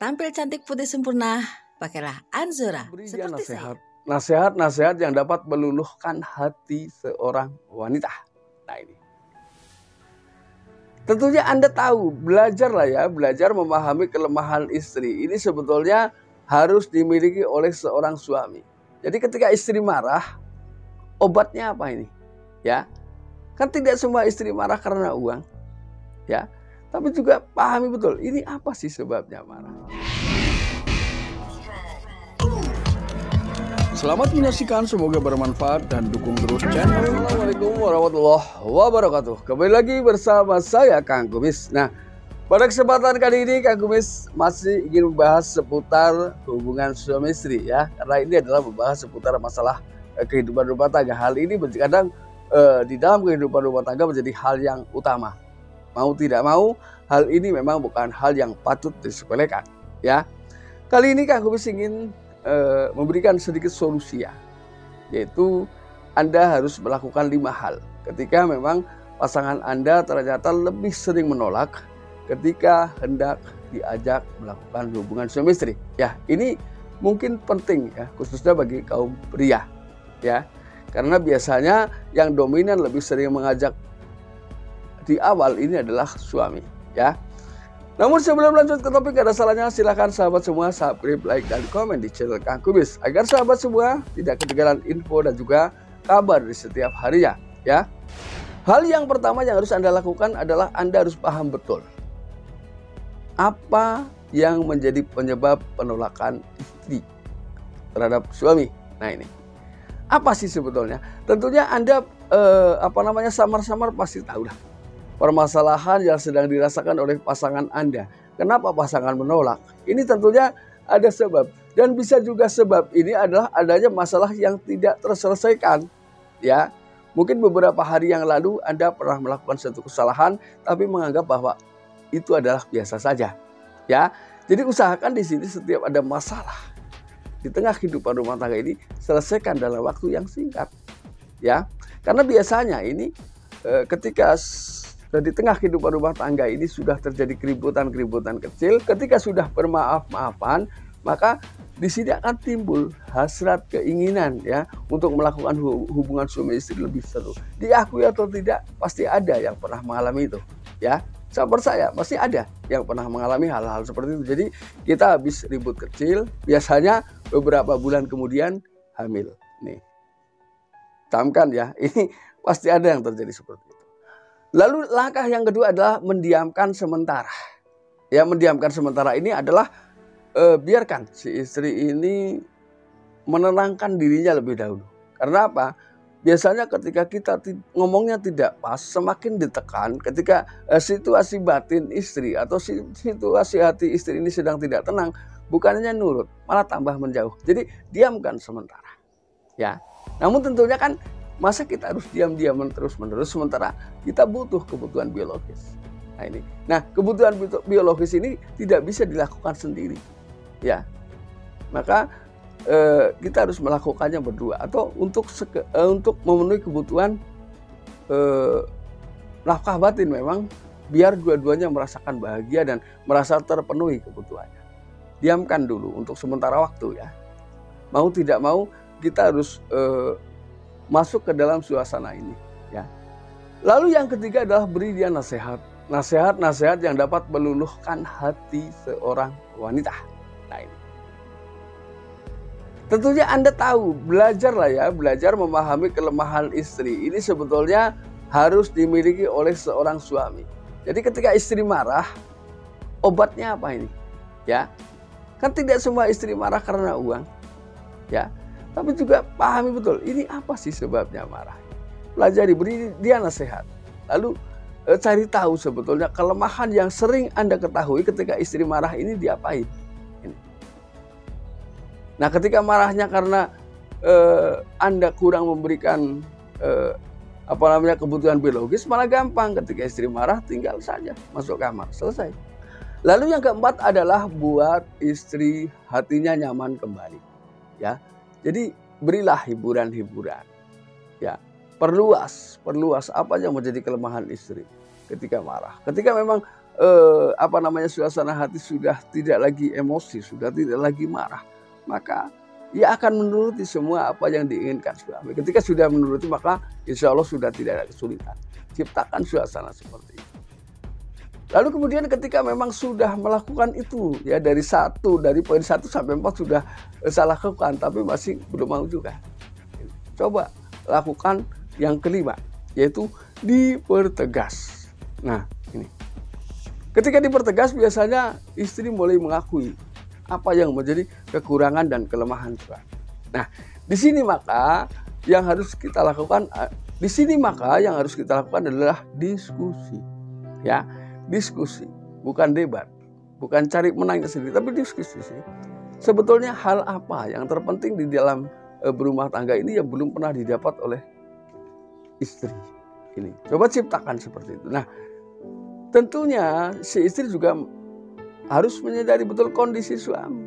tampil cantik putih sempurna, pakailah Anzora Beri dia seperti nasihat. saya. Nasihat-nasihat yang dapat meluluhkan hati seorang wanita. Nah ini. Tentunya Anda tahu, belajarlah ya, belajar memahami kelemahan istri. Ini sebetulnya harus dimiliki oleh seorang suami. Jadi ketika istri marah, obatnya apa ini? Ya, kan tidak semua istri marah karena uang. Ya, tapi juga pahami betul, ini apa sih sebabnya marah. Selamat menyaksikan, semoga bermanfaat dan dukung terus channel. Assalamualaikum warahmatullahi wabarakatuh. Kembali lagi bersama saya Kang Kumis. Nah, pada kesempatan kali ini Kang Kumis masih ingin membahas seputar hubungan suami istri ya. Karena ini adalah membahas seputar masalah kehidupan rumah tangga. Hal ini kadang di dalam kehidupan rumah tangga menjadi hal yang utama. Mau tidak mau, hal ini memang bukan hal yang patut disepelekan ya. Kali ini Kang Kumis ingin memberikan sedikit solusi ya, yaitu Anda harus melakukan 5 hal ketika memang pasangan Anda ternyata lebih sering menolak ketika hendak diajak melakukan hubungan suami istri. Ya, ini mungkin penting ya, khususnya bagi kaum pria ya, karena biasanya yang dominan lebih sering mengajak di awal ini adalah suami ya. Namun sebelum lanjut ke topik, ada salahnya silahkan sahabat semua subscribe, like, dan komen di channel Kang Kumis agar sahabat semua tidak ketinggalan info dan juga kabar di setiap harinya ya. Hal yang pertama yang harus Anda lakukan adalah Anda harus paham betul apa yang menjadi penyebab penolakan istri terhadap suami. Nah ini apa sih sebetulnya? Tentunya Anda samar-samar pasti tahu lah permasalahan yang sedang dirasakan oleh pasangan Anda. Kenapa pasangan menolak? Ini tentunya ada sebab. Dan bisa juga sebab ini adalah adanya masalah yang tidak terselesaikan. Ya, mungkin beberapa hari yang lalu Anda pernah melakukan satu kesalahan, tapi menganggap bahwa itu adalah biasa saja. Ya, jadi usahakan di sini setiap ada masalah di tengah kehidupan rumah tangga ini selesaikan dalam waktu yang singkat. Ya, karena biasanya ini ketika dan di tengah kehidupan rumah tangga ini sudah terjadi keributan-keributan kecil. Ketika sudah bermaaf-maafan, maka di sini akan timbul hasrat keinginan ya untuk melakukan hubungan suami istri lebih seru. Diakui atau tidak, pasti ada yang pernah mengalami itu ya. Sahabat saya, pasti ada yang pernah mengalami hal-hal seperti itu. Jadi kita habis ribut kecil, biasanya beberapa bulan kemudian hamil. Nih, camkan ya, ini pasti ada yang terjadi seperti itu. Lalu langkah yang kedua adalah mendiamkan sementara. Ya, mendiamkan sementara ini adalah biarkan si istri ini menenangkan dirinya lebih dahulu. Karena apa? Biasanya ketika kita ngomongnya tidak pas, semakin ditekan ketika situasi batin istri atau situasi hati istri ini sedang tidak tenang, bukannya nurut, malah tambah menjauh. Jadi diamkan sementara. Ya. Namun tentunya kan masa kita harus diam-diam terus-menerus sementara kita butuh kebutuhan biologis. Nah ini. Nah, kebutuhan biologis ini tidak bisa dilakukan sendiri. Ya. Maka kita harus melakukannya berdua atau untuk memenuhi kebutuhan nafkah batin memang biar dua-duanya merasakan bahagia dan merasa terpenuhi kebutuhannya. Diamkan dulu untuk sementara waktu ya. Mau tidak mau kita harus masuk ke dalam suasana ini ya. Lalu yang ketiga adalah beri dia nasihat. Nasihat yang dapat meluluhkan hati seorang wanita. Nah ini. Tentunya Anda tahu, belajarlah ya, belajar memahami kelemahan istri. Ini sebetulnya harus dimiliki oleh seorang suami. Jadi ketika istri marah, obatnya apa ini? Ya. Kan tidak semua istri marah karena uang. Ya. Tapi juga pahami betul, ini apa sih sebabnya marah. Pelajari, beri dia nasihat. Lalu cari tahu sebetulnya kelemahan yang sering Anda ketahui ketika istri marah ini diapain. Ini. Nah ketika marahnya karena Anda kurang memberikan kebutuhan biologis, malah gampang ketika istri marah tinggal saja masuk kamar, selesai. Lalu yang keempat adalah buat istri hatinya nyaman kembali. Ya. Jadi berilah hiburan-hiburan. Ya, perluas apa yang menjadi kelemahan istri ketika marah. Ketika memang suasana hati sudah tidak lagi emosi, sudah tidak lagi marah, maka ia akan menuruti semua apa yang diinginkan suami. Ketika sudah menuruti, maka insya Allah sudah tidak ada kesulitan. Ciptakan suasana seperti itu. Lalu kemudian ketika memang sudah melakukan itu, ya dari poin 1 sampai 4 sudah saya lakukan, tapi masih belum mau juga. Coba lakukan yang kelima, yaitu dipertegas. Nah, ini. Ketika dipertegas, biasanya istri mulai mengakui apa yang menjadi kekurangan dan kelemahan suami. Nah, di sini maka yang harus kita lakukan adalah diskusi. Ya, diskusi, bukan debat, bukan cari menangnya sendiri, tapi diskusi. Sebetulnya hal apa yang terpenting di dalam berumah tangga ini yang belum pernah didapat oleh istri ini. Coba ciptakan seperti itu. Nah, tentunya si istri juga harus menyadari betul kondisi suami.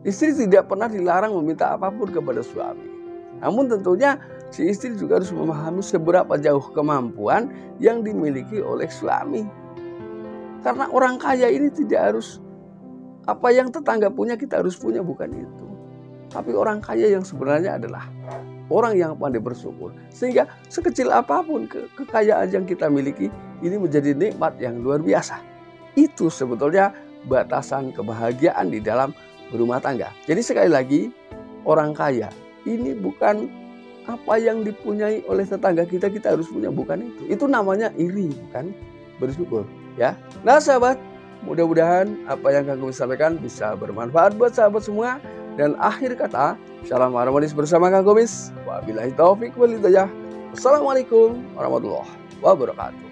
Istri tidak pernah dilarang meminta apapun kepada suami. Namun tentunya si istri juga harus memahami seberapa jauh kemampuan yang dimiliki oleh suami. Karena orang kaya ini tidak harus apa yang tetangga punya kita harus punya, bukan itu. Tapi orang kaya yang sebenarnya adalah orang yang pandai bersyukur. Sehingga sekecil apapun kekayaan yang kita miliki ini menjadi nikmat yang luar biasa. Itu sebetulnya batasan kebahagiaan di dalam berumah tangga. Jadi sekali lagi, orang kaya ini bukan apa yang dipunyai oleh tetangga kita harus punya, bukan itu. Itu namanya iri, bukan bersyukur, ya. Nah, sahabat, mudah-mudahan apa yang kami sampaikan bisa bermanfaat buat sahabat semua. Dan akhir kata, salam harmonis bersama Kang Gomis. Wabillahi taufik wal hidayah. Wassalamualaikum warahmatullahi wabarakatuh.